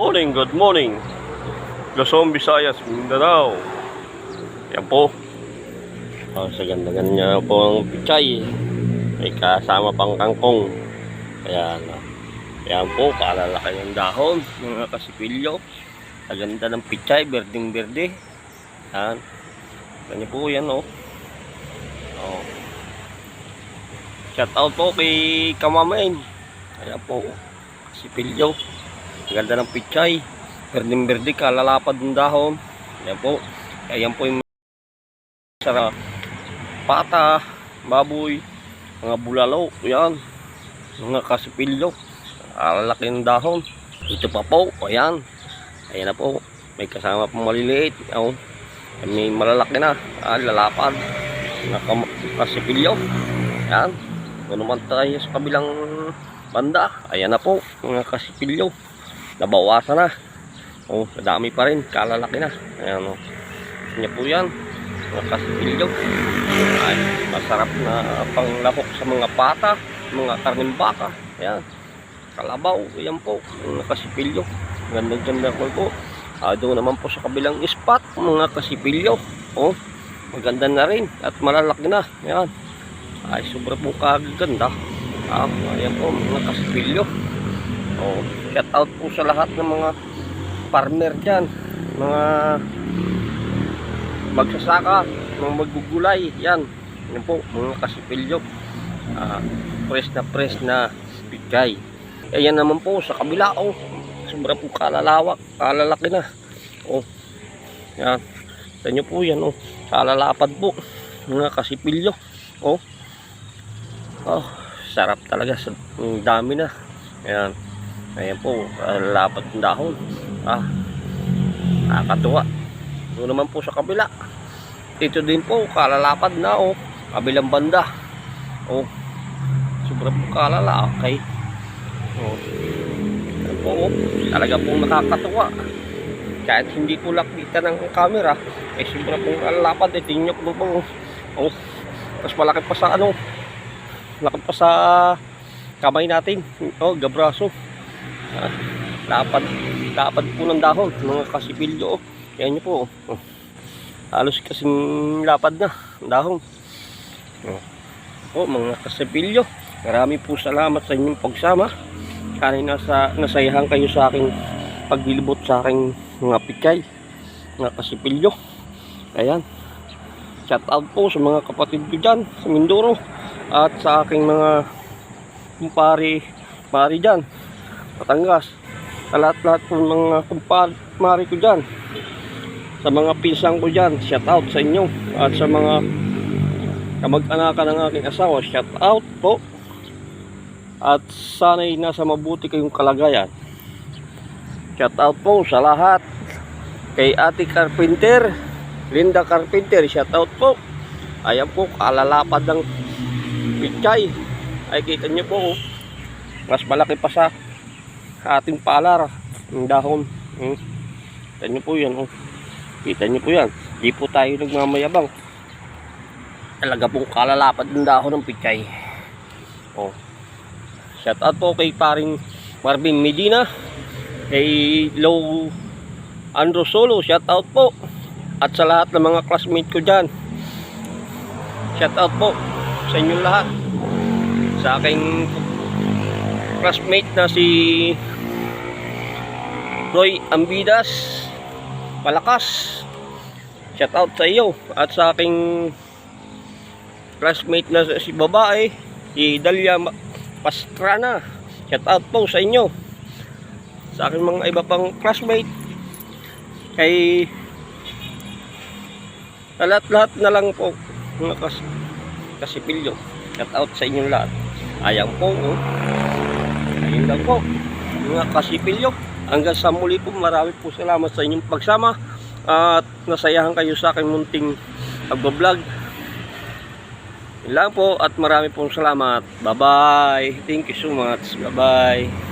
Morning, good morning. Luzon, Visayas, Mindanao. Yan po. Sa ganda niya po ang pichay. May kasama pang kangkong. Ayan. Ayan po, kalalaki ng dahon. Mga kasipilyo. Sa ganda ng pichay, berdeng berde. Ayan. Ganyan po yan, oh. Oh. Shout out po kay Kamamain. Ayan po. Kasipilyo. Ang ganda ng pichay, berdeng berde, kalalapad ng dahon. Ayan po. Ayan po yung sarap. Pata, baboy, mga bulalo. Ayan. Mga kasipilyo. Kalalaki ng dahon. Ito pa po. Ayan. Ayan na po. May kasama pang maliliit. Ayan. May malalaki na. Lalapad. Mga kasipilyo. Ayan. Kung naman tayo sa kabilang banda. Ayan na po. Mga kasipilyo. Nabawasan na. Oh, dami pa rin, kalalaki na. Ayan, oh. Niya po yan. Mga kasipilyo. Ay, masarap na panglahok sa mga pata, mga karning baka. Ayan. Kalabaw, ayan po. Mga kasipilyo. Ganda-ganda po. Doon naman po sa kabilang spot, mga kasipilyo. Oh, maganda na rin at malalaki na. Ayan. Ay, sobra po kaganda. Ayan po, mga kasipilyo. Oh, shout out po sa lahat ng mga farmer dyan, mga magsasaka, mga maggugulay. Yan po, mga kasipilyo. Press na pichay. Ayan naman po sa kabila. Oh, sobra po kalalawak, kalalaki na. Oh, yan. Sa inyo po yan. Oh, kalalapad po, mga kasipilyo. Oh, sarap talaga. Ang dami na. Ayan. Ayan po, lapat ng dahon. Nakakatuwa. Doon naman po sa kabila. Ito din po, kalalapad na, oh. Kabilang banda. Oh. Sobrang po kalala. Okay. Oh. Ayan po, oh. Talaga pong nakakatuwa. Kahit hindi po lakita ng camera, sobrang po kalalapad. Tingnan nyo po. Oh. Tapos malaki pa sa ano. Malaki pa sa kamay natin. Oh, gabraso. Lapad po ng dahon, mga kasipilyo. Yan nyo po. Halos kasing lapad na dahon. Mga kasipilyo, marami po salamat sa inyong pagsama. Kanina nasayahan kayo sa aking paglilibot sa aking mga pichay, mga kasipilyo. Ayan. Shout out po sa mga kapatid ko dyan sa Mindoro at sa aking mga kumpari dyan Batangas, sa lahat-lahat ng mga kumpari ko dyan, sa mga pinsang ko dyan, shout out sa inyo, at sa mga kamag-anakan ng aking asawa, shout out po, at sana'y nasa mabuti kayong kalagayan. Shout out po sa lahat, kay Ate Carpenter, Linda Carpenter, shout out po. Ayan po, kalalapad ng pichay. Ay, kita nyo po, mas malaki pa sa ating palar ng dahon. Kita nyo po yan. Kita nyo po yan. Di po tayo nagmamayabang. Talaga pong kalalapad ng dahon ng pichay. Shout out po kay paring Marvin Medina, kay Low Andro Solo, shout out po. At sa lahat ng mga classmate ko dyan, shout out po sa inyong lahat. Sa aking classmate na si Roy Ambidas Malakas, shout out sa iyo. At sa aking classmate na si babae, si Dalia Pastrana, shout out po sa inyo. Sa aking mga iba pang classmate, kay lahat na lang po, mga kasipilyo, shout out sa inyong lahat. Ayan po, ayun lang po, mga kasipilyo. Hanggang sa muli po, marami po salamat sa inyong pagsama at nasayahan kayo sa aking munting pagbablog. Yun lang po at marami pong salamat. Bye bye. Thank you so much. Bye bye.